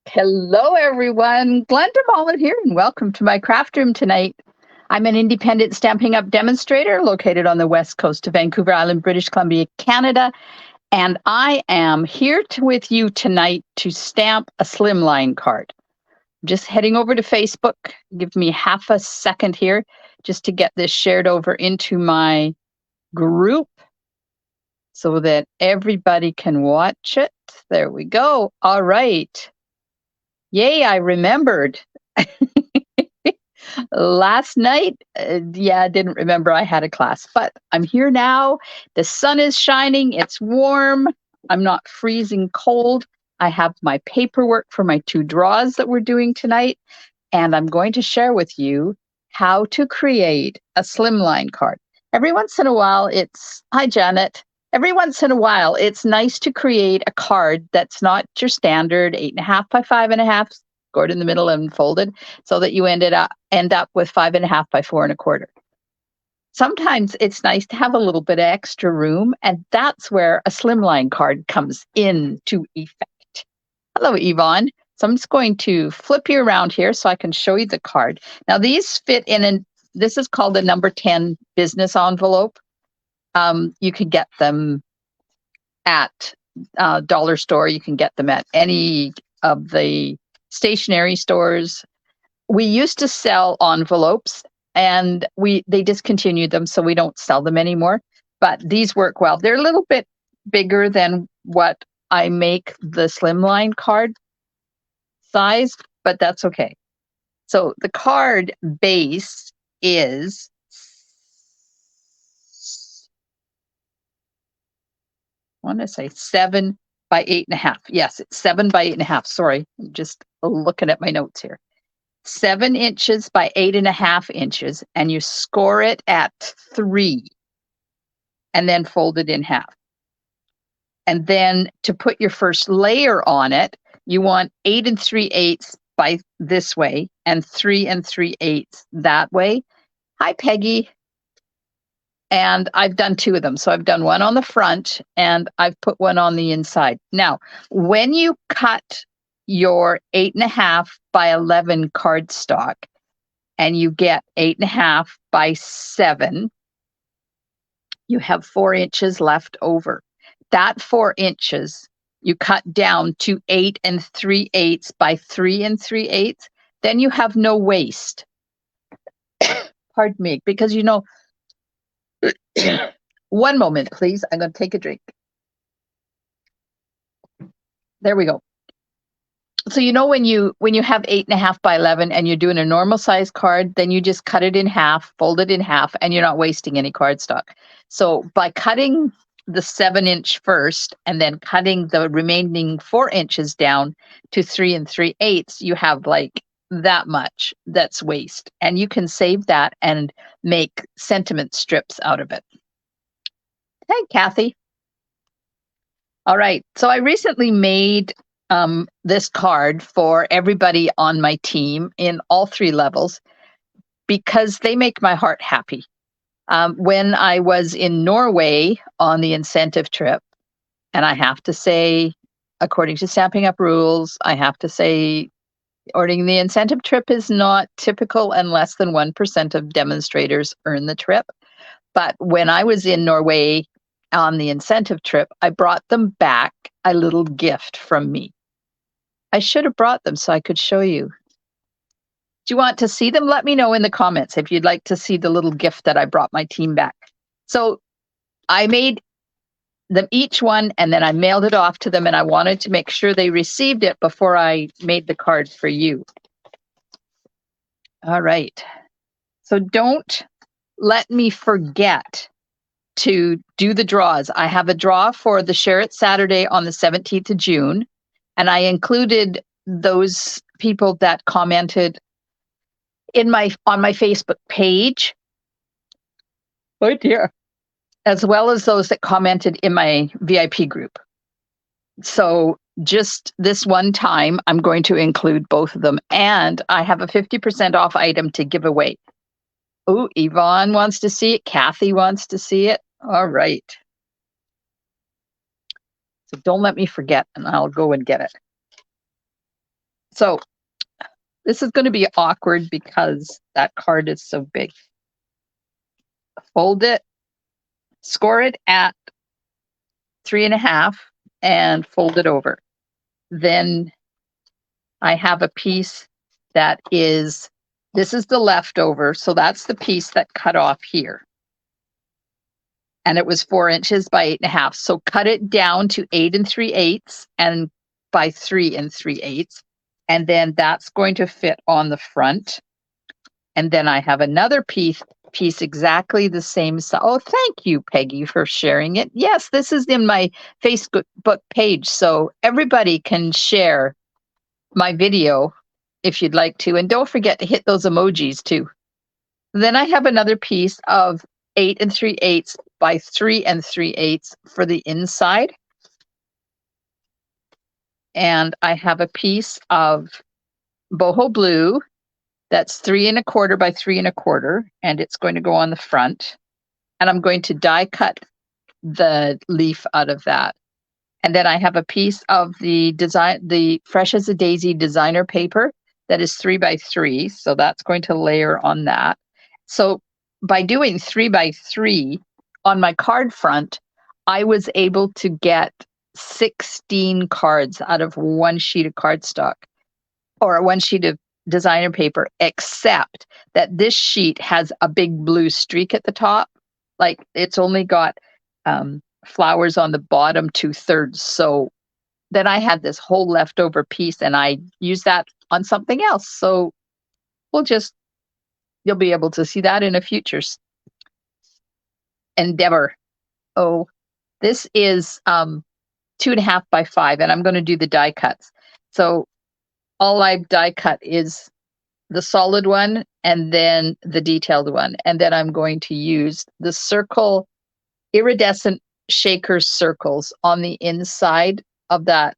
Hello, everyone. Glenda Mullen here, and welcome to my craft room tonight. I'm an independent Stampin' Up! Demonstrator located on the west coast of Vancouver Island, British Columbia, Canada, and I am here with you tonight to stamp a slimline card. Just heading over to Facebook. Give me half a second here just to get this shared over into my group so that everybody can watch it. There we go. All right. Yay, I remembered. Last night, I didn't remember I had a class, but I'm here now. The sun is shining. It's warm. I'm not freezing cold. I have my paperwork for my 2 draws that we're doing tonight, and I'm going to share with you how to create a slimline card. Every once in a while, hi, Janet. Every once in a while, it's nice to create a card that's not your standard 8.5 by 5.5, scored in the middle and folded, so that you end up with 5.5 by 4.25. Sometimes it's nice to have a little bit of extra room, and that's where a slimline card comes into effect. Hello, Yvonne. So I'm just going to flip you around here so I can show you the card. Now these fit in, this is called a number 10 business envelope. You could get them at dollar store. You can get them at any of the stationery stores. We used to sell envelopes, and they discontinued them, so we don't sell them anymore. But these work well. They're a little bit bigger than what I make the slimline card size, but that's okay. So the card base is I want to say 7 by 8.5. Yes, it's 7 by 8.5. Sorry, I'm just looking at my notes here. 7 inches by 8.5 inches, and you score it at 3 and then fold it in half. And then to put your first layer on it, you want 8 3/8 by this way and 3 3/8 that way. Hi, Peggy. And I've done 2 of them. So I've done one on the front and I've put one on the inside. Now, when you cut your 8.5 by 11 cardstock and you get 8.5 by 7, you have 4 inches left over. That 4 inches you cut down to 8 3/8 by 3 3/8. Then you have no waste. Pardon me, because one moment, please. I'm going to take a drink. There we go. So when you have 8.5 by 11 and you're doing a normal size card, then you just cut it in half, fold it in half, and you're not wasting any cardstock. So by cutting the 7-inch first and then cutting the remaining 4 inches down to 3 3/8, you have like that much that's waste, and you can save that and make sentiment strips out of it. Hey, Kathy. All right. So I recently made this card for everybody on my team in all 3 levels because they make my heart happy. When I was in Norway on the incentive trip, and I have to say, according to Stamping Up rules, I have to say, ordering the incentive trip is not typical, and less than 1% of demonstrators earn the trip. But when I was in Norway on the incentive trip, I brought them back a little gift from me. I should have brought them so I could show you. Do you want to see them? Let me know in the comments if you'd like to see the little gift that I brought my team back. So I made them each one, and then I mailed it off to them, and I wanted to make sure they received it before I made the card for you. All right. So don't let me forget to do the draws. I have a draw for the Share It Saturday on the 17th of June, and I included those people that commented on my Facebook page. Oh dear. As well as those that commented in my VIP group. So just this one time, I'm going to include both of them, and I have a 50% off item to give away. Oh, Yvonne wants to see it. Kathy wants to see it. All right. So don't let me forget, and I'll go and get it. So this is going to be awkward because that card is so big. Fold it, score it at 3.5 and fold it over. Then I have a piece that is, this is the leftover. So that's the piece that cut off here. And it was 4 inches by 8.5. So cut it down to 8 3/8 and by 3 3/8. And then that's going to fit on the front. And then I have another piece exactly the same size. Oh, thank you, Peggy, for sharing it. Yes, this is in my Facebook page, so everybody can share my video if you'd like to. And don't forget to hit those emojis too. Then I have another piece of 8 3/8 by 3 3/8 for the inside. And I have a piece of Boho Blue that's 3 1/4 by 3 1/4, and it's going to go on the front. And I'm going to die cut the leaf out of that. And then I have a piece of the Fresh as a Daisy designer paper that is 3 by 3. So that's going to layer on that. So by doing 3 by 3 on my card front, I was able to get 16 cards out of one sheet of cardstock or one sheet of designer paper, except that this sheet has a big blue streak at the top. Like it's only got flowers on the bottom 2/3. So then I had this whole leftover piece and I used that on something else. So you'll be able to see that in a future endeavor. Oh, this is 2.5 by 5, and I'm going to do the die cuts. So all I've die cut is the solid one and then the detailed one. And then I'm going to use the circle Iridescent Shaker Circles on the inside of the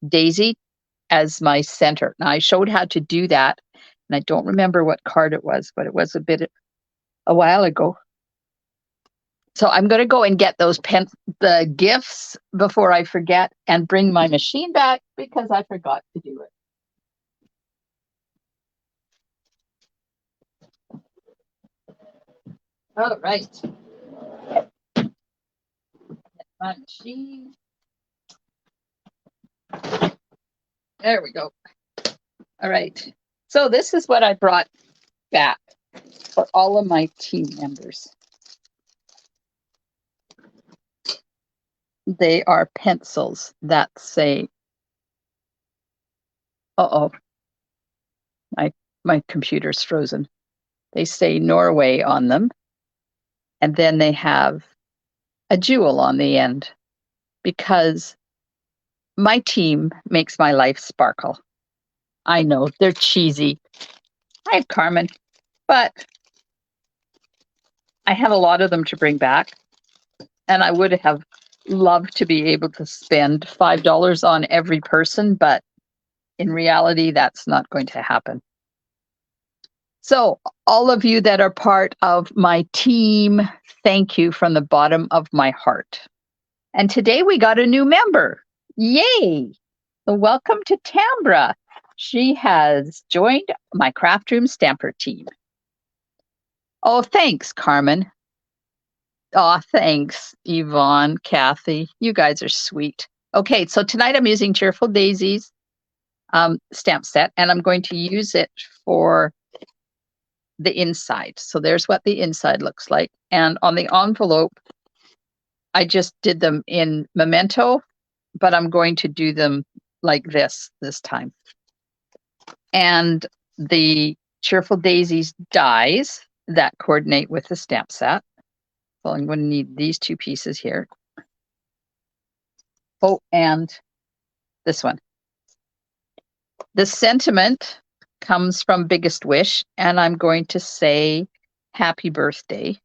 daisy as my center. Now I showed how to do that, and I don't remember what card it was, but it was a while ago. So I'm going to go and get the gifts before I forget and bring my machine back because I forgot to do it. All right. My machine. There we go. All right. So this is what I brought back for all of my team members. They are pencils that say, uh-oh, my computer's frozen. They say Norway on them. And then they have a jewel on the end because my team makes my life sparkle. I know, they're cheesy. Hi, Carmen. But I have a lot of them to bring back. And I would have loved to be able to spend $5 on every person, but in reality, that's not going to happen. So all of you that are part of my team, thank you from the bottom of my heart. And today we got a new member. Yay! So welcome to Tambra. She has joined my craft room stamper team. Oh, thanks, Carmen. Oh, thanks, Yvonne, Kathy. You guys are sweet. Okay, so tonight I'm using Cheerful Daisies stamp set, and I'm going to use it for the inside. So there's what the inside looks like. And on the envelope, I just did them in Memento, but I'm going to do them like this time. And the Cheerful Daisies dies that coordinate with the stamp set. So I'm going to need these two pieces here. Oh, and this one. The sentiment comes from Biggest Wish, and I'm going to say happy birthday.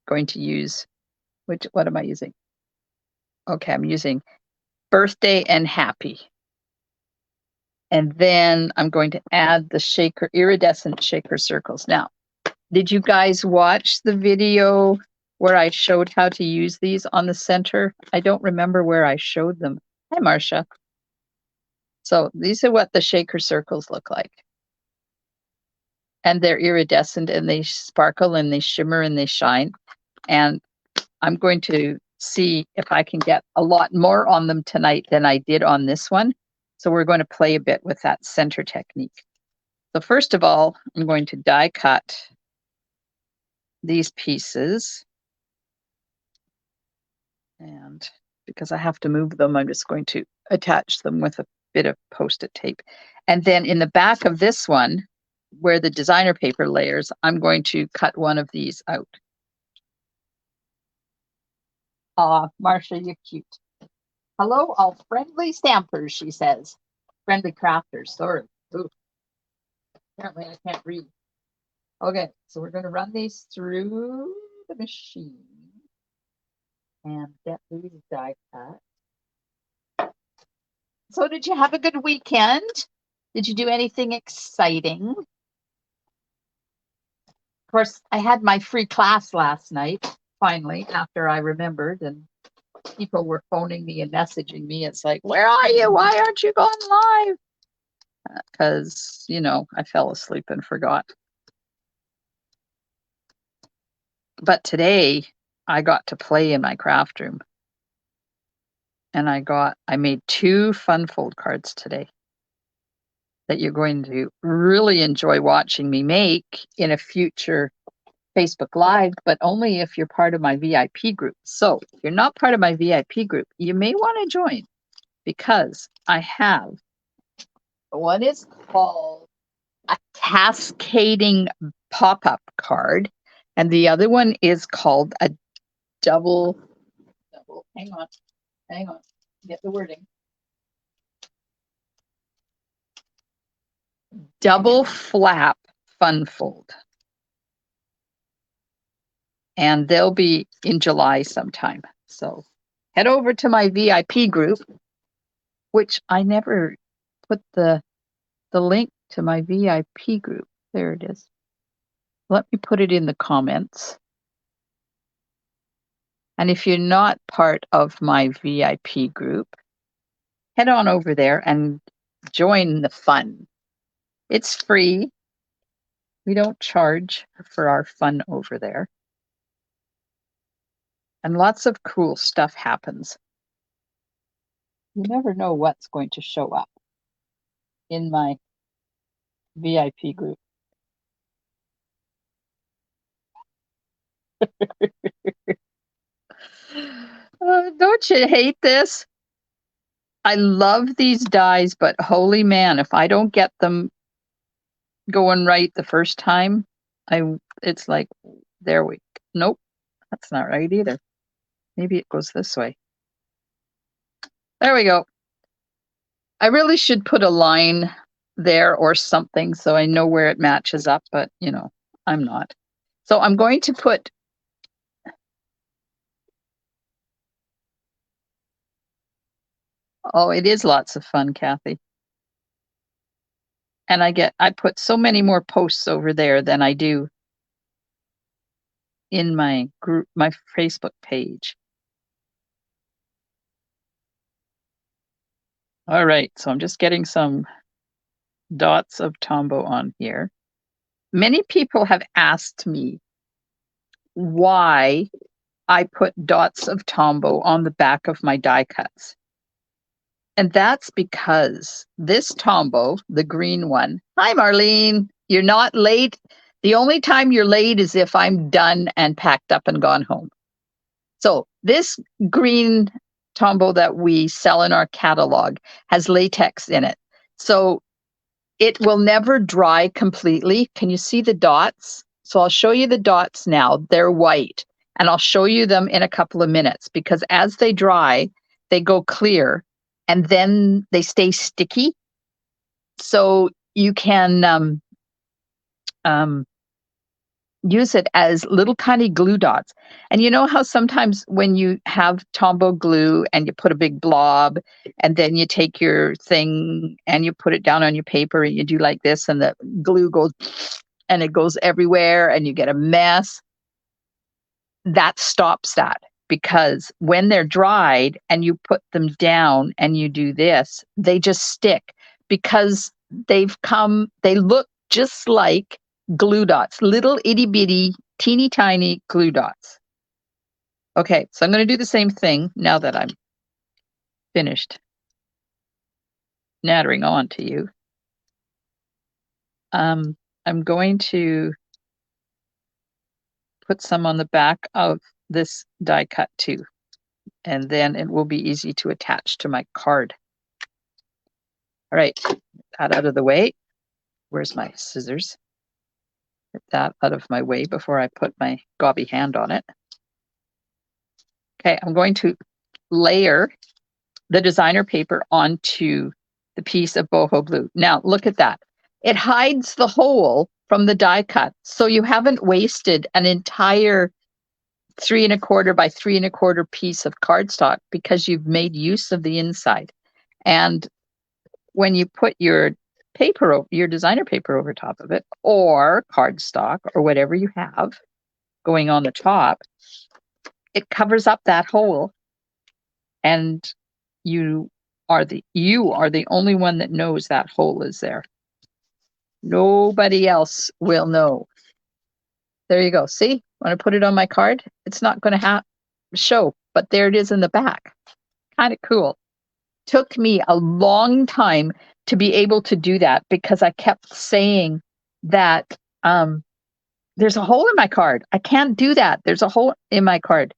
Going to use, what am I using? Okay, I'm using birthday and happy. And then I'm going to add the Iridescent Shaker Circles. Now, did you guys watch the video where I showed how to use these on the center? I don't remember where I showed them. Hi, Marcia. So these are what the shaker circles look like. And they're iridescent and they sparkle and they shimmer and they shine. And I'm going to see if I can get a lot more on them tonight than I did on this one. So we're going to play a bit with that center technique. So first of all, I'm going to die cut these pieces. And because I have to move them, I'm just going to attach them with a bit of Post-it tape. And then in the back of this one, where the designer paper layers, I'm going to cut one of these out. Marcia, you're cute. Hello, all friendly stampers, she says. Friendly crafters, sorry. Ooh. Apparently I can't read. Okay, so we're going to run these through the machine and get these die cut. So did you have a good weekend? Did you do anything exciting? Of course, I had my free class last night, finally, after I remembered, and people were phoning me and messaging me. It's like, where are you? Why aren't you going live? Because, you know, I fell asleep and forgot. But today I got to play in my craft room. And I made 2 fun fold cards today that you're going to really enjoy watching me make in a future Facebook Live, but only if you're part of my VIP group. So if you're not part of my VIP group, you may want to join because I have what is called a cascading pop-up card, and the other one is called a double, hang on, get the wording. Double flap fun fold. And they'll be in July sometime. So head over to my VIP group, which I never put the link to my VIP group. There it is. Let me put it in the comments. And if you're not part of my VIP group, head on over there and join the fun. It's free. We don't charge for our fun over there. And lots of cool stuff happens. You never know what's going to show up in my VIP group. Don't you hate this? I love these dies, but holy man, if I don't get them going right the first time, it's like, nope, that's not right either. Maybe it goes this way. There we go. I really should put a line there or something so I know where it matches up, but you know, I'm not. So I'm going to put it is lots of fun, Kathy. And I put so many more posts over there than I do in my group, my Facebook page. All right, so I'm just getting some dots of Tombow on here. Many people have asked me why I put dots of Tombow on the back of my die cuts. And that's because this Tombow, the green one, hi Marlene, you're not late. The only time you're late is if I'm done and packed up and gone home. So this green Tombow that we sell in our catalog has latex in it. So it will never dry completely. Can you see the dots? So I'll show you the dots now. They're white. And I'll show you them in a couple of minutes because as they dry, they go clear and then they stay sticky. So you can use it as little tiny glue dots. And you know how sometimes when you have Tombow glue and you put a big blob and then you take your thing and you put it down on your paper and you do like this and the glue goes and it goes everywhere and you get a mess? That stops that because when they're dried and you put them down and you do this, they just stick. because they look just like glue dots, little itty bitty, teeny tiny glue dots. Okay, so I'm going to do the same thing now that I'm finished nattering on to you. I'm going to put some on the back of this die cut too, and then it will be easy to attach to my card. All right, that out of the way. Where's my scissors? Get that out of my way before I put my gobby hand on it. Okay, I'm going to layer the designer paper onto the piece of Boho Blue. Now, look at that. It hides the hole from the die cut, so you haven't wasted an entire 3 1/4 by 3 1/4 piece of cardstock because you've made use of the inside. And when you put your paper, your designer paper over top of it, or cardstock, or whatever you have going on the top, it covers up that hole, and you are the only one that knows that hole is there. Nobody else will know. There you go. See, when I put it on my card, it's not going to show, but there it is in the back. Kind of cool. Took me a long time to be able to do that because I kept saying that there's a hole in my card. I can't do that. There's a hole in my card.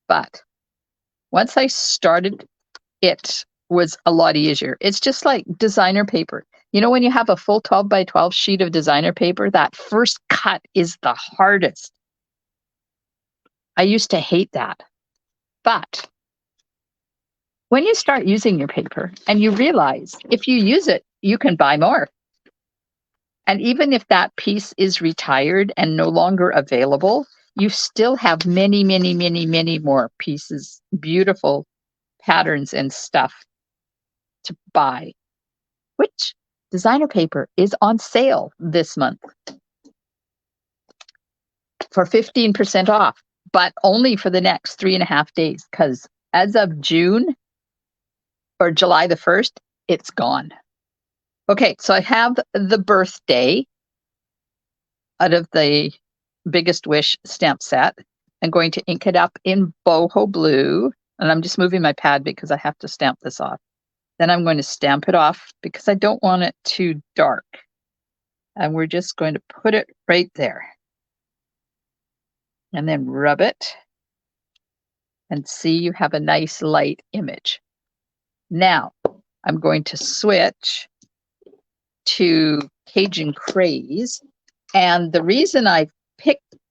But once I started, it was a lot easier. It's just like designer paper. You know, when you have a full 12 by 12 sheet of designer paper, that first cut is the hardest. I used to hate that. But when you start using your paper and you realize if you use it, you can buy more. And even if that piece is retired and no longer available, you still have many, many, many, many more pieces, beautiful patterns and stuff to buy, which designer paper is on sale this month for 15% off, but only for the next 3.5 days, because as of June or July the 1st, it's gone. Okay, so I have the birthday out of the Biggest Wish stamp set. I'm going to ink it up in Boho Blue, and I'm just moving my pad because I have to stamp this off. Then I'm going to stamp it off because I don't want it too dark. And we're just going to put it right there. And then rub it. And see, you have a nice light image. Now, I'm going to switch to Cajun Craze. And the reason I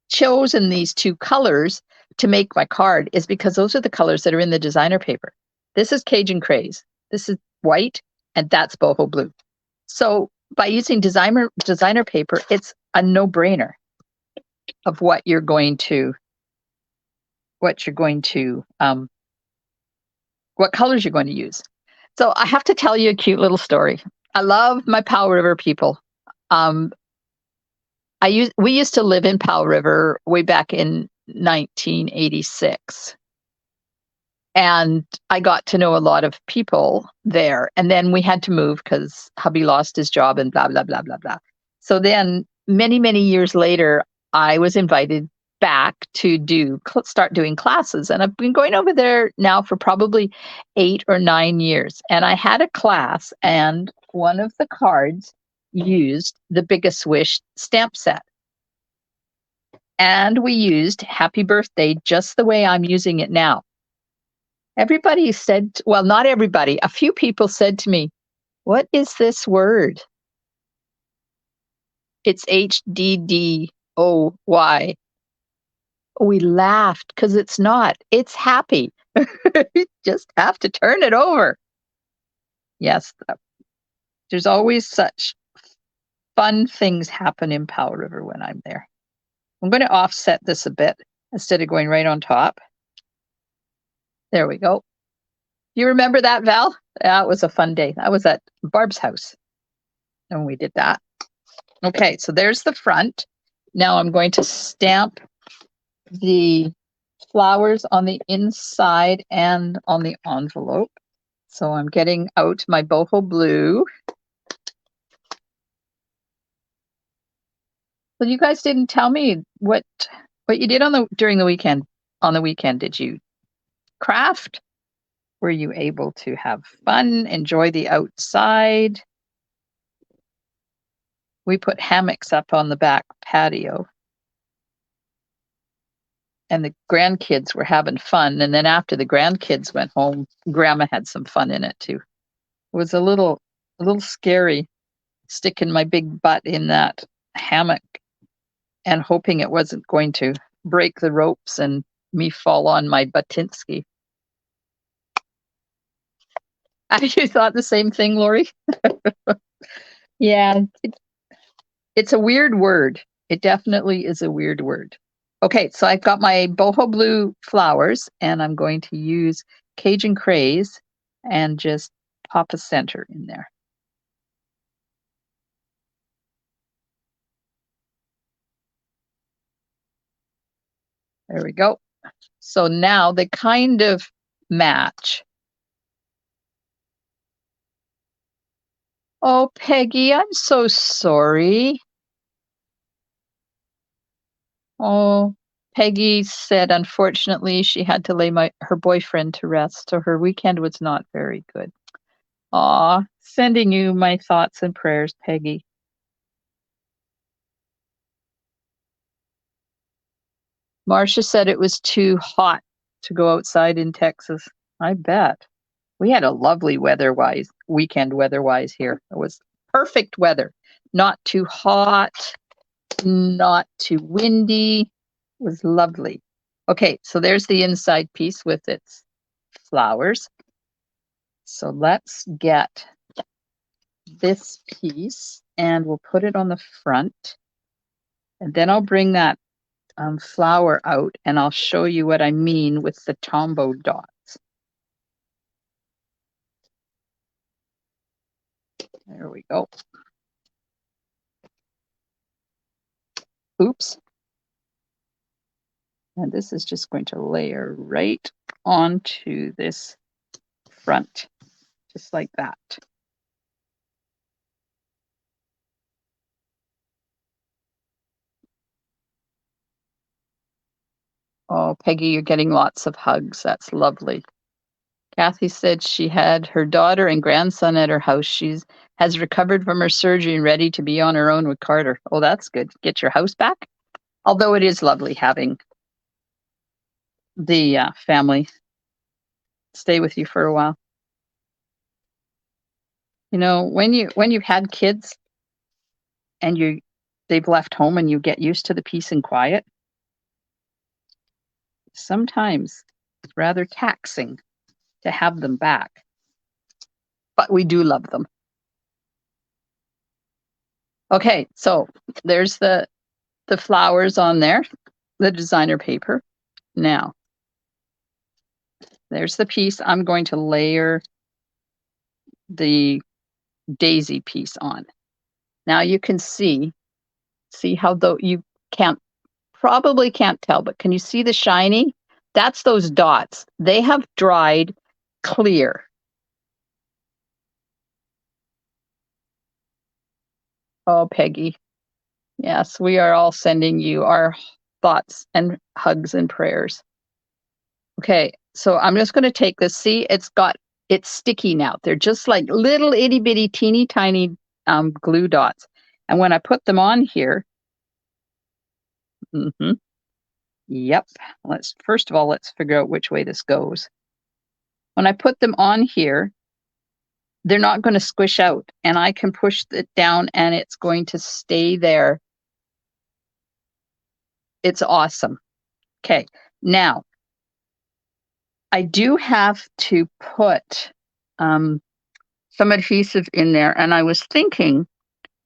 chosen these two colors to make my card is because those are the colors that are in the designer paper. This is Cajun Craze. This is white, and that's Boho Blue. So by using designer paper, it's a no-brainer of what colors you're going to use. So I have to tell you a cute little story. I love my Powell River people. We used to live in Powell River way back in 1986. And I got to know a lot of people there. And then we had to move because hubby lost his job and blah, blah, blah, blah, blah. So then many, many years later, I was invited back to start doing classes. And I've been going over there now for probably 8 or 9 years. And I had a class, and one of the cards used the Biggest Wish stamp set. And we used Happy Birthday just the way I'm using it now. Everybody said, well, not everybody, a few people said to me, "What is this word?" It's HDDOY. We laughed because it's not. It's happy. You just have to turn it over. Yes, there's always such fun things happen in Powell River when I'm there. I'm going to offset this a bit instead of going right on top. There we go. You remember that, Val? That was a fun day. That was at Barb's house, and we did that. Okay, so there's the front. Now I'm going to stamp the flowers on the inside and on the envelope. So I'm getting out my Boho Blue. So you guys didn't tell me what you did during the weekend. On the weekend, did you craft? Were you able to have fun, enjoy the outside? We put hammocks up on the back patio, and the grandkids were having fun. And then after the grandkids went home, Grandma had some fun in it too. It was a little scary sticking my big butt in that hammock and hoping it wasn't going to break the ropes and me fall on my Batinsky. You thought the same thing, Lori? Yeah, it's a weird word. It definitely is a weird word. Okay, so I've got my Boho Blue flowers, and I'm going to use Cajun Craze and just pop a center in there. There we go. So now they kind of match. Oh, Peggy, I'm so sorry. Oh, Peggy said unfortunately she had to lay her boyfriend to rest, so her weekend was not very good. Aw, sending you my thoughts and prayers, Peggy. Marcia said it was too hot to go outside in Texas. I bet. We had a lovely weekend weather-wise here. It was perfect weather. Not too hot, not too windy. It was lovely. Okay, so there's the inside piece with its flowers. So let's get this piece and we'll put it on the front. And then I'll bring that flower out and I'll show you what I mean with the Tombow dots. There we go. Oops. And this is just going to layer right onto this front, just like that. Oh, Peggy, you're getting lots of hugs. That's lovely. Kathy said she had her daughter and grandson at her house. She has recovered from her surgery and ready to be on her own with Carter. Oh, that's good. Get your house back. Although it is lovely having the family stay with you for a while. You know, when you've had kids and they've left home and you get used to the peace and quiet, sometimes it's rather taxing to have them back. But we do love them. Okay, so there's the flowers on there, the designer paper. Now, there's the piece I'm going to layer the daisy piece on. Now you can see how though you probably can't tell, but can you see the shiny? That's those dots. They have dried clear. Oh, Peggy. Yes, we are all sending you our thoughts and hugs and prayers. Okay, so I'm just going to take this. See, it's sticky now. They're just like little itty bitty teeny tiny glue dots. And when I put them on here, yep, first of all, let's figure out which way this goes. When I put them on here, they're not going to squish out and I can push it down and it's going to stay there. It's awesome. Okay, now I do have to put some adhesive in there, and I was thinking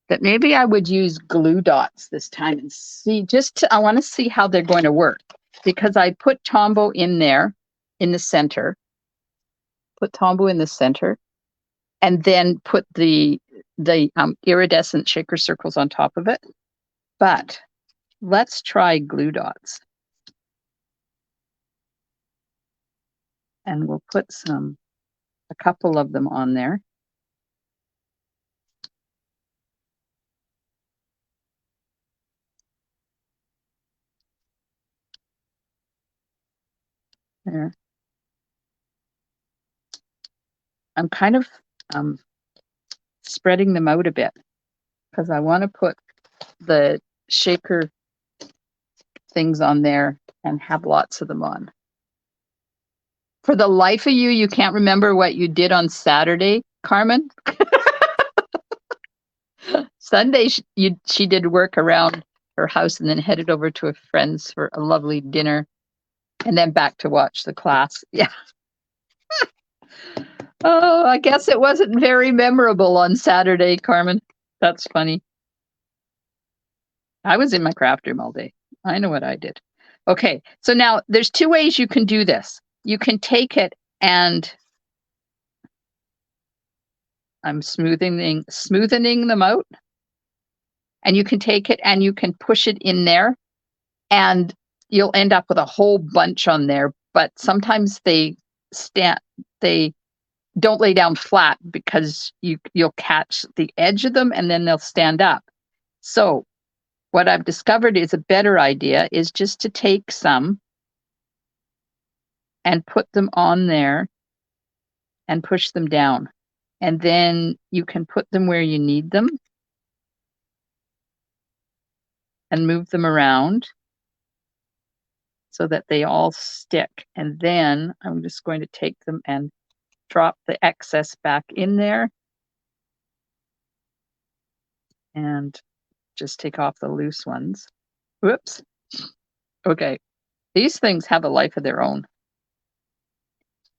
that maybe I would use glue dots this time and see, I want to see how they're going to work, because I put Tombow in there in the center, and then put the iridescent shaker circles on top of it. But let's try glue dots. And we'll put a couple of them on there. There. I'm kind of spreading them out a bit because I want to put the shaker things on there and have lots of them on. For the life of you, you can't remember what you did on Saturday, Carmen? Sunday, she did work around her house and then headed over to a friend's for a lovely dinner and then back to watch the class. Yeah. Oh, I guess it wasn't very memorable on Saturday, Carmen. That's funny. I was in my craft room all day. I know what I did. Okay, so now there's two ways you can do this. You can take it and I'm smoothening them out. And you can take it and you can push it in there and you'll end up with a whole bunch on there. But sometimes they don't lay down flat because you'll catch the edge of them and then they'll stand up. So what I've discovered is a better idea is just to take some and put them on there and push them down. And then you can put them where you need them and move them around so that they all stick. And then I'm just going to take them and drop the excess back in there and just take off the loose ones. Whoops. Okay. These things have a life of their own.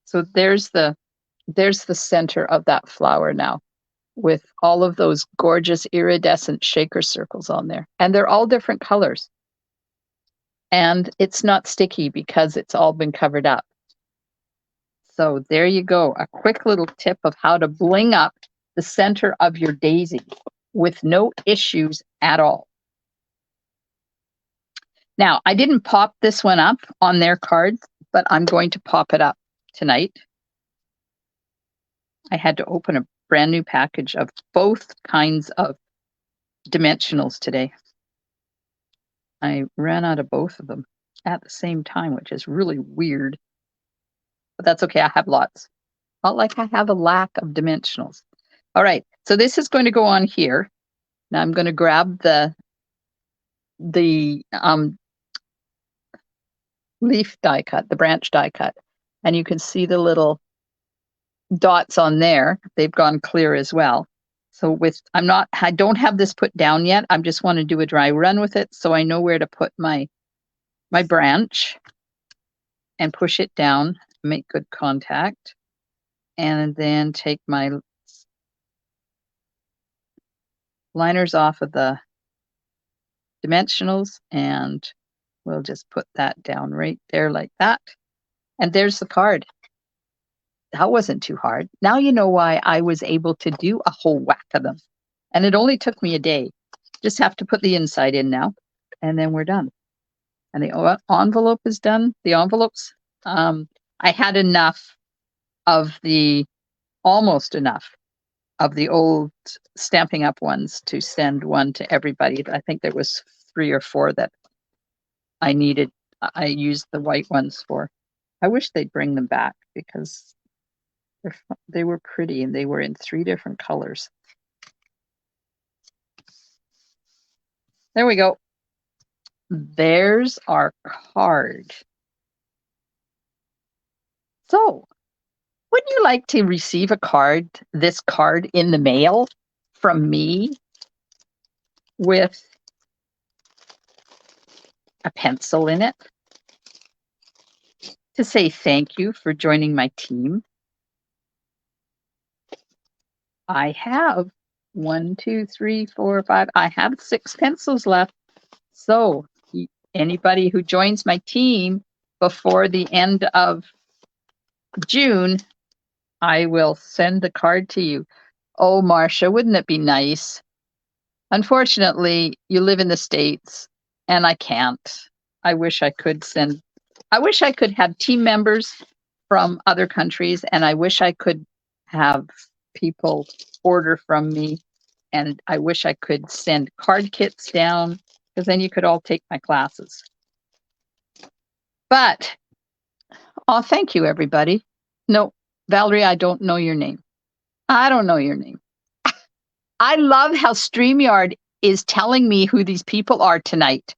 So there's the center of that flower now with all of those gorgeous iridescent shaker circles on there. And they're all different colors. And it's not sticky because it's all been covered up. So there you go. A quick little tip of how to bling up the center of your daisy with no issues at all. Now, I didn't pop this one up on their cards, but I'm going to pop it up tonight. I had to open a brand new package of both kinds of dimensionals today. I ran out of both of them at the same time, which is really weird. But that's okay. I have lots. Not like I have a lack of dimensionals. All right. So this is going to go on here. Now I'm going to grab the leaf die cut, the branch die cut, and you can see the little dots on there. They've gone clear as well. So I don't have this put down yet. I just want to do a dry run with it so I know where to put my branch and push it down, make good contact, and then take my liners off of the dimensionals and we'll just put that down right there like that. And there's the card. That wasn't too hard. Now you know why I was able to do a whole whack of them. And it only took me a day. Just have to put the inside in now, and then we're done. And the envelope is done. The envelopes, I had almost enough of the old Stamping Up ones to send one to everybody. I think there was 3 or 4 that I needed. I used the white ones for. I wish they'd bring them back because they were pretty and they were in 3 different colors. There we go. There's our card. So, wouldn't you like to receive this card in the mail from me with a pencil in it to say thank you for joining my team? I have 1, 2, 3, 4, 5. I have 6 pencils left. So anybody who joins my team before the end of June, I will send the card to you. Oh, Marcia, wouldn't it be nice? Unfortunately, you live in the States and I can't. I wish I could have team members from other countries, and I wish I could have people order from me, and I wish I could send card kits down because then you could all take my classes. But Oh, thank you, everybody. No, Valerie, I don't know your name. I don't know your name. I love how StreamYard is telling me who these people are tonight.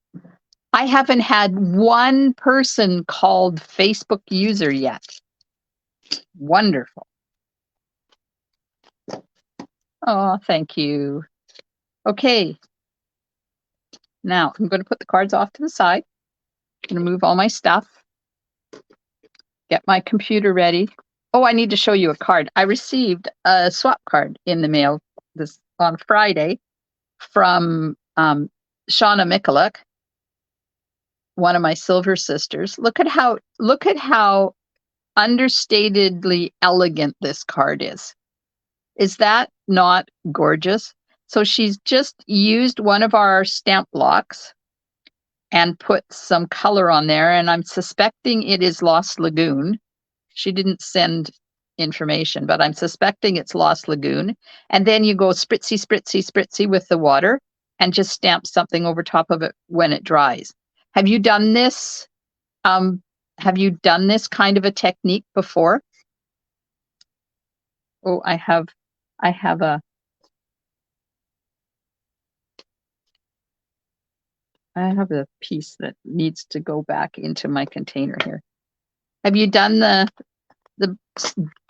I haven't had one person called Facebook user yet. Wonderful. Oh, thank you. Okay. Now I'm going to put the cards off to the side. I'm going to move all my stuff. Get my computer ready. Oh, I need to show you a card. I received a swap card in the mail on Friday from Shauna Mikulak, one of my silver sisters. Look at how understatedly elegant this card is. Is that not gorgeous? So she's just used one of our stamp blocks and put some color on there, and I'm suspecting it is Lost Lagoon. She didn't send information, but I'm suspecting it's Lost Lagoon. And then you go spritzy, spritzy, spritzy with the water and just stamp something over top of it when it dries. Have you done this? Have you done this kind of a technique before? Oh, I have a piece that needs to go back into my container here. Have you done the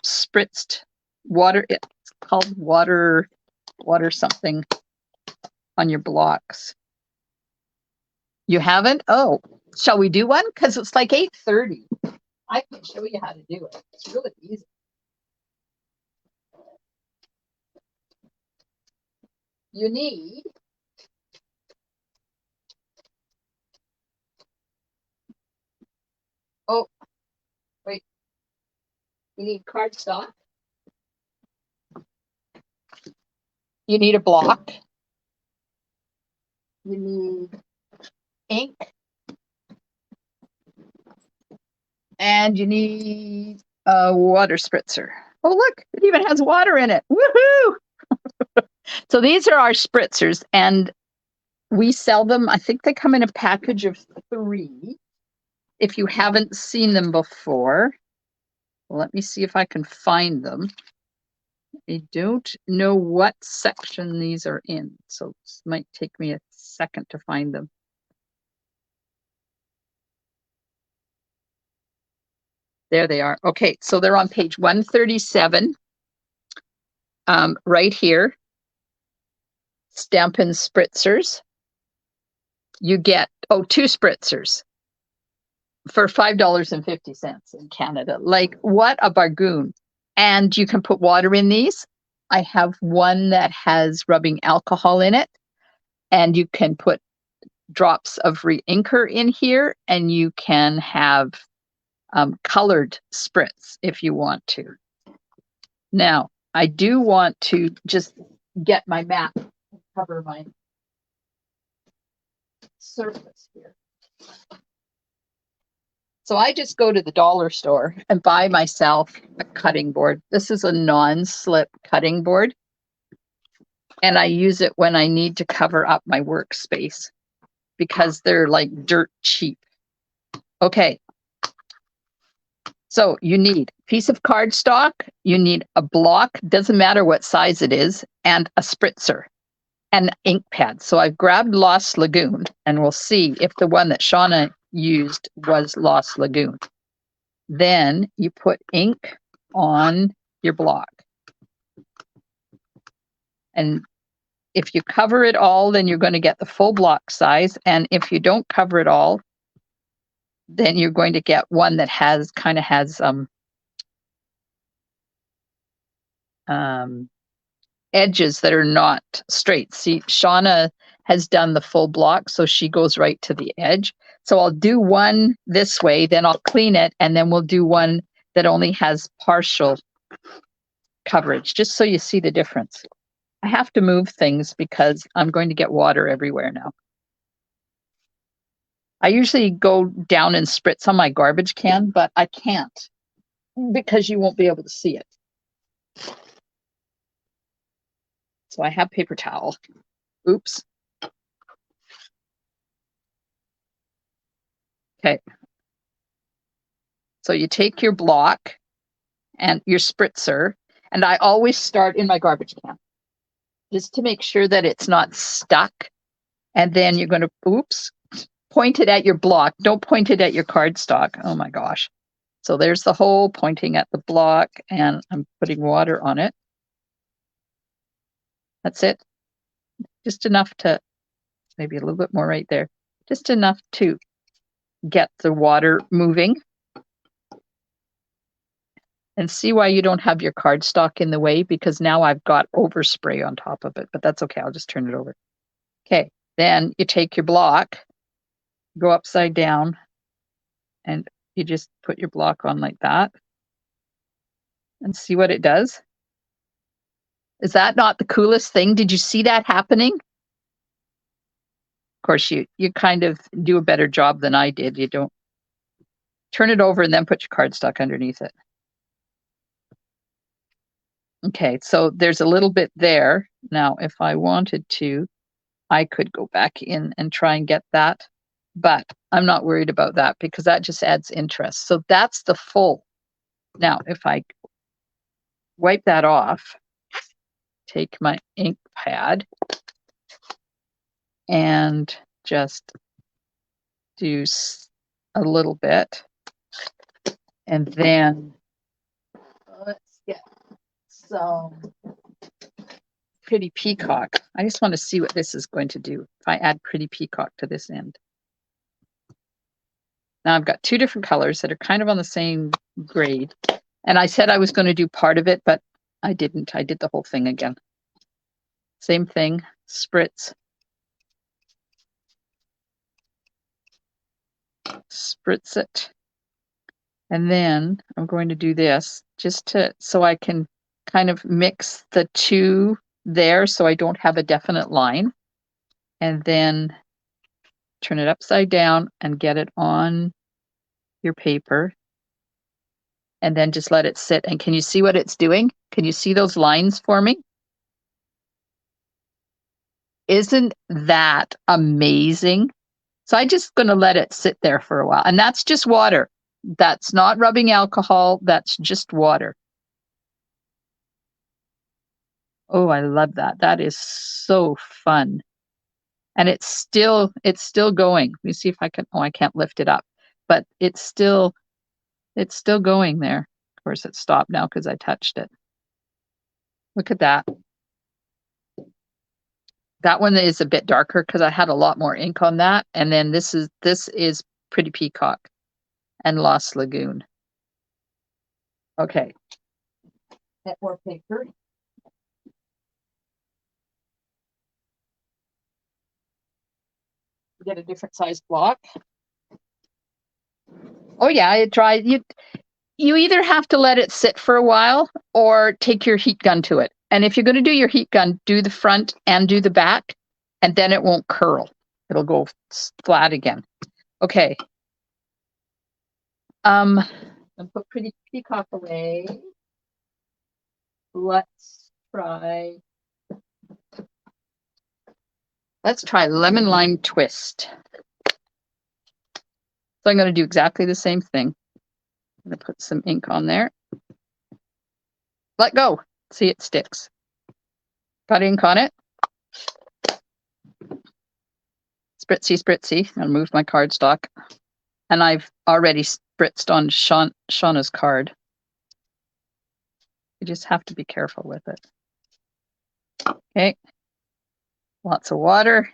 spritzed water? It's called water something on your blocks. You haven't? Oh, shall we do one? Because it's like 8:30. I can show you how to do it. It's really easy. You need wait. You need cardstock. You need a block. You need ink. And you need a water spritzer. Oh, look, it even has water in it. Woohoo! So these are our spritzers, and we sell them. I think they come in a package of 3. If you haven't seen them before, let me see if I can find them. I don't know what section these are in, so this might take me a second to find them. There they are. Okay, so they're on page 137, right here. Stampin' Spritzers. You get, 2 spritzers for $5.50 in Canada. Like, what a bargain. And you can put water in these. I have one that has rubbing alcohol in it, and you can put drops of re-inker in here, and you can have colored spritz if you want to. Now, I do want to just get my mat and cover my surface here. So I just go to the dollar store and buy myself a cutting board. This is a non-slip cutting board, and I use it when I need to cover up my workspace because they're like dirt cheap. Okay. So you need a piece of cardstock, you need a block, doesn't matter what size it is, and a spritzer and ink pad. So I've grabbed Lost Lagoon, and we'll see if the one that Shauna used was Lost Lagoon. Then you put ink on your block. And if you cover it all, then you're going to get the full block size. And if you don't cover it all, then you're going to get one that has edges that are not straight. See, Shauna has done the full block, so she goes right to the edge. So I'll do one this way, then I'll clean it, and then we'll do one that only has partial coverage, just so you see the difference. I have to move things because I'm going to get water everywhere now. I usually go down and spritz on my garbage can, but I can't because you won't be able to see it. So I have paper towel. Oops. Okay. So you take your block and your spritzer, and I always start in my garbage can just to make sure that it's not stuck. And then you're going to, oops, point it at your block. Don't point it at your cardstock. Oh my gosh. So there's the hole pointing at the block, and I'm putting water on it. That's it. Just enough to, maybe a little bit more right there. Just enough to get the water moving. And see why you don't have your cardstock in the way, because now I've got overspray on top of it, but that's okay. I'll just turn it over. Okay, then you take your block, go upside down, and you just put your block on like that and see what it does. Is that not the coolest thing? Did you see that happening? Of course, you kind of do a better job than I did. You don't turn it over and then put your cardstock underneath it. Okay, so there's a little bit there. Now, if I wanted to, I could go back in and try and get that, but I'm not worried about that because that just adds interest. So that's the full. Now, if I wipe that off, take my ink pad and just do a little bit, and then let's get some Pretty Peacock. I just want to see what this is going to do if I add Pretty Peacock to this end. Now I've got two different colors that are kind of on the same grade. And I said I was going to do part of it, but I didn't. I did the whole thing again. Same thing, spritz. Spritz it. And then I'm going to do this just to, so I can kind of mix the two there so I don't have a definite line. And then turn it upside down and get it on your paper. And then just let it sit. And can you see what it's doing? Can you see those lines forming? Isn't that amazing? So I'm just going to let it sit there for a while. And that's just water. That's not rubbing alcohol. That's just water. Oh, I love that. That is so fun. And it's still going. Let me see if I can, oh, I can't lift it up, but it's still going there. Of course, it stopped now because I touched it. Look at that. That one is a bit darker because I had a lot more ink on that. And then this is Pretty Peacock and Lost Lagoon. Okay. Get more paper. Get a different size block. Oh yeah, it dries. You either have to let it sit for a while or take your heat gun to it. And if you're going to do your heat gun, do the front and do the back, and then it won't curl. It'll go flat again. Okay. And put Pretty Peacock away. Let's try Lemon Lime Twist. So I'm going to do exactly the same thing. I'm going to put some ink on there. Let go. See, it sticks. Got ink on it. Spritzy, spritzy. I'll move my cardstock. And I've already spritzed on Shauna's card. You just have to be careful with it. Okay. Lots of water.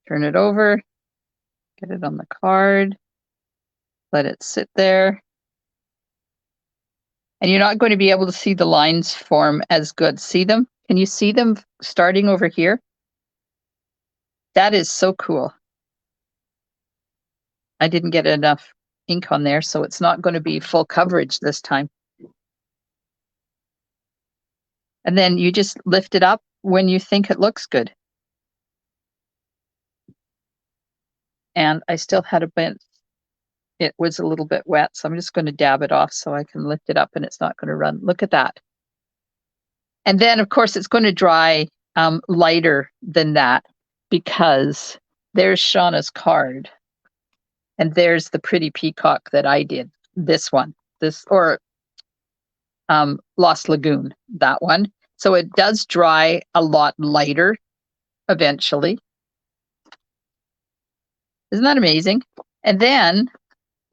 Turn it over. Get it on the card. Let it sit there. And you're not going to be able to see the lines form as good. See them? Can you see them starting over here? That is so cool. I didn't get enough ink on there, so it's not going to be full coverage this time. And then you just lift it up when you think it looks good. And I still had a bit, it was a little bit wet, so I'm just going to dab it off so I can lift it up and it's not going to run. Look at that. And then, of course, it's going to dry lighter than that because there's Shauna's card. And there's the Pretty Peacock that I did. this one, or Lost Lagoon, that one. So it does dry a lot lighter eventually. Isn't that amazing? And then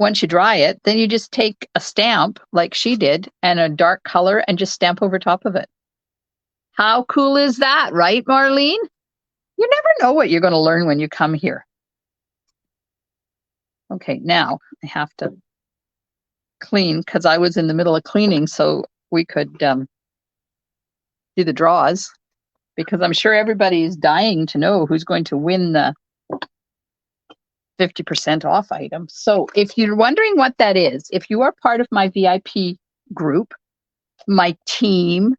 once you dry it, then you just take a stamp like she did and a dark color and just stamp over top of it. How cool is that, right, Marlene? You never know what you're going to learn when you come here. Okay, now I have to clean because I was in the middle of cleaning so we could do the draws, because I'm sure everybody is dying to know who's going to win the 50% off item. So if you're wondering what that is, if you are part of my VIP group, my team,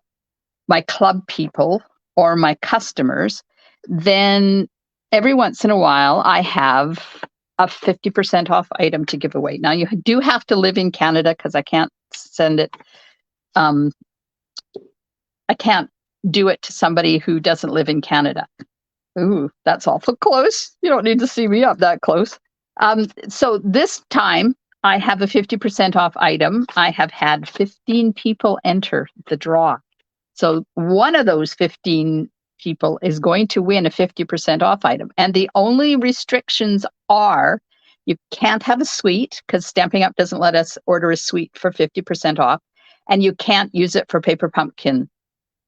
my club people, or my customers, then every once in a while I have a 50% off item to give away. Now you do have to live in Canada because I can't send it. I can't do it to somebody who doesn't live in Canada. Ooh, that's awful close. You don't need to see me up that close. So this time I have a 50% off item. I have had 15 people enter the draw. So one of those 15 people is going to win a 50% off item. And the only restrictions are you can't have a suite because Stampin' Up! Doesn't let us order a suite for 50% off. And you can't use it for paper pumpkin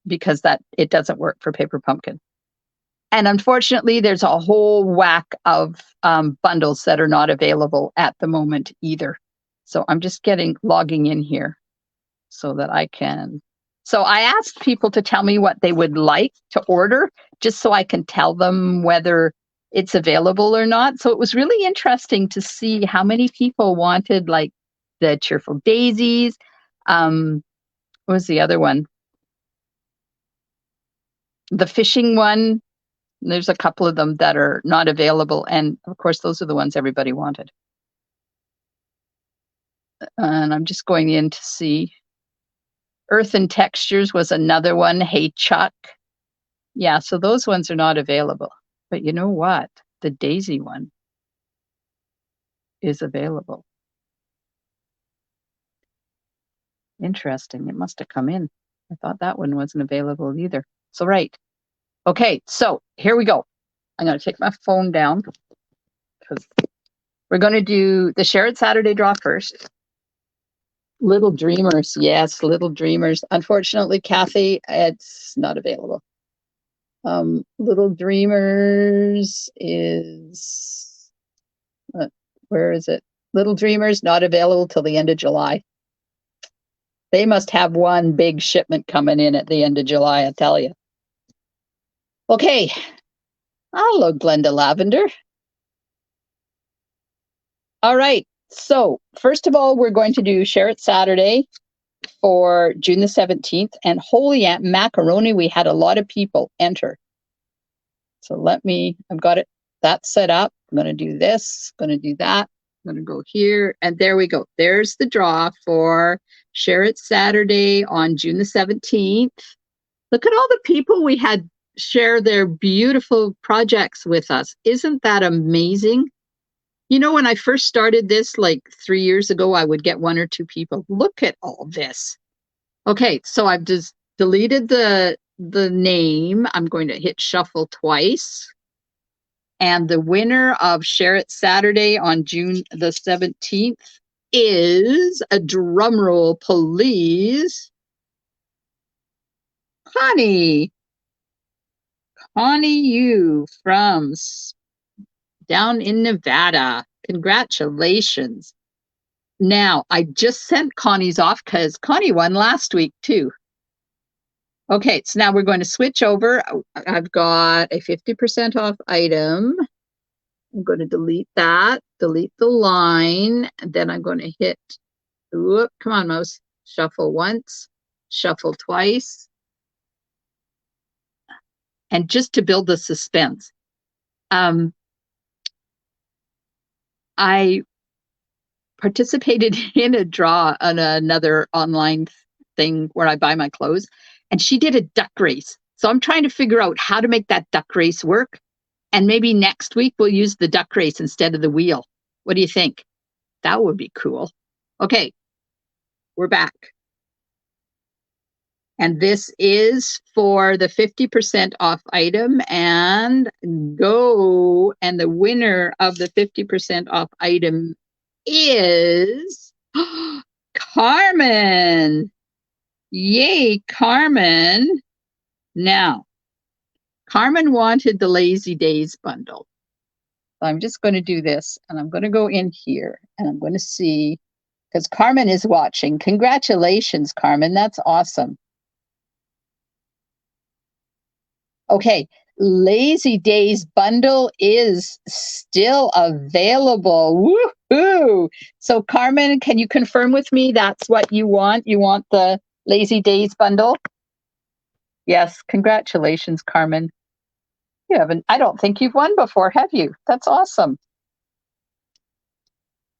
because it doesn't work for paper pumpkin. And unfortunately, there's a whole whack of bundles that are not available at the moment either. So I'm just logging in here so that I can. So I asked people to tell me what they would like to order, just so I can tell them whether it's available or not. So it was really interesting to see how many people wanted like the Cheerful Daisies. What was the other one? The fishing one. There's a couple of them that are not available. And of course, those are the ones everybody wanted. And I'm just going in to see. Earth and Textures was another one. Hey, Chuck. Yeah, so those ones are not available. But you know what? The Daisy one is available. Interesting. It must have come in. I thought that one wasn't available either. So, right. Okay, so here we go. I'm going to take my phone down because we're going to do the Share It Saturday draw first. Little Dreamers. Yes, Little Dreamers. Unfortunately, Kathy, it's not available. Little Dreamers is, where is it? Little Dreamers, not available till the end of July. They must have one big shipment coming in at the end of July, I tell you. Okay. Hello, Glenda Lavender. All right. So first of all, we're going to do Share It Saturday for June the 17th. And holy macaroni, we had a lot of people enter. So I've got that set up. I'm going to do this, going to do that. I'm going to go here. And there we go. There's the draw for Share It Saturday on June the 17th. Look at all the people we had share their beautiful projects with us. Isn't that amazing? You know, when I first started this like 3 years ago, I would get 1 or 2 people. Look at all this. Okay, so I've just deleted the name. I'm going to hit shuffle twice. And the winner of Share It Saturday on June the 17th is, a drum roll, please, Connie. Connie Yu from down in Nevada. Congratulations. Now, I just sent Connie's off because Connie won last week too. Okay, so now we're going to switch over. I've got a 50% off item. I'm going to delete that, delete the line, and then I'm going to hit, come on, mouse, shuffle once, shuffle twice. And just to build the suspense, I participated in a draw on another online thing where I buy my clothes, and she did a duck race. So I'm trying to figure out how to make that duck race work. And maybe next week we'll use the duck race instead of the wheel. What do you think? That would be cool. Okay, we're back. And this is for the 50% off item, and go. And the winner of the 50% off item is Carmen. Yay, Carmen. Now, Carmen wanted the Lazy Days bundle. So I'm just going to do this, and I'm going to go in here, and I'm going to see, because Carmen is watching. Congratulations, Carmen. That's awesome. Okay, Lazy Days bundle is still available. Woohoo! So, Carmen, can you confirm with me that's what you want? You want the Lazy Days bundle? Yes, congratulations, Carmen. You haven't, I don't think you've won before, have you? That's awesome.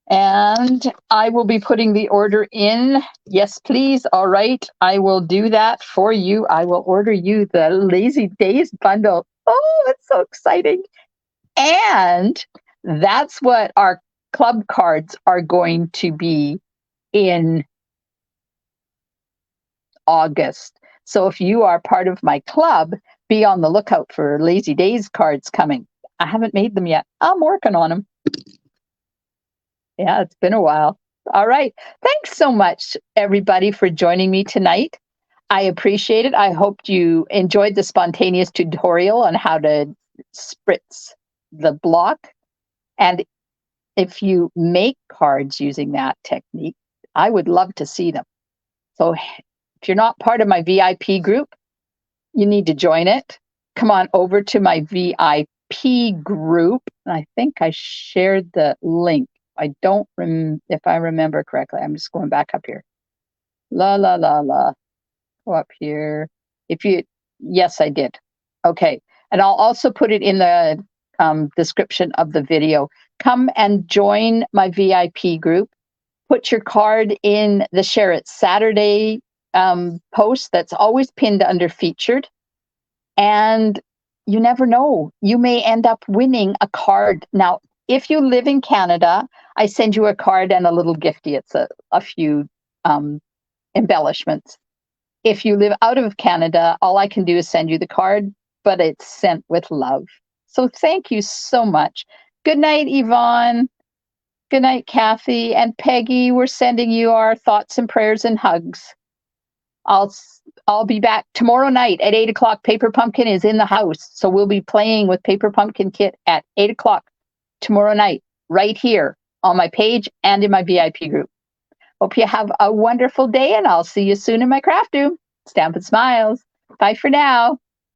And I will be putting the order in. Yes, please. All right. I will do that for you. I will order you the Lazy Days bundle. Oh, it's so exciting. And that's what our club cards are going to be in August. So if you are part of my club, be on the lookout for Lazy Days cards coming. I haven't made them yet. I'm working on them. Yeah, it's been a while. All right. Thanks so much, everybody, for joining me tonight. I appreciate it. I hope you enjoyed the spontaneous tutorial on how to spritz the block. And if you make cards using that technique, I would love to see them. So if you're not part of my VIP group, you need to join it. Come on over to my VIP group. And I think I shared the link. I don't if I remember correctly. I'm just going back up here. Go up here. Yes, I did. Okay. And I'll also put it in the description of the video. Come and join my VIP group. Put your card in the Share It Saturday post that's always pinned under featured. And you never know. You may end up winning a card. Now, if you live in Canada, I send you a card and a little gifty. It's a few embellishments. If you live out of Canada, all I can do is send you the card, but it's sent with love. So thank you so much. Good night, Yvonne. Good night, Kathy and Peggy. We're sending you our thoughts and prayers and hugs. I'll be back tomorrow night at 8:00. Paper Pumpkin is in the house. So we'll be playing with Paper Pumpkin Kit at 8:00 tomorrow night, right here on my page and in my VIP group. Hope you have a wonderful day, and I'll see you soon in my craft room. Stampin' Smiles. Bye for now.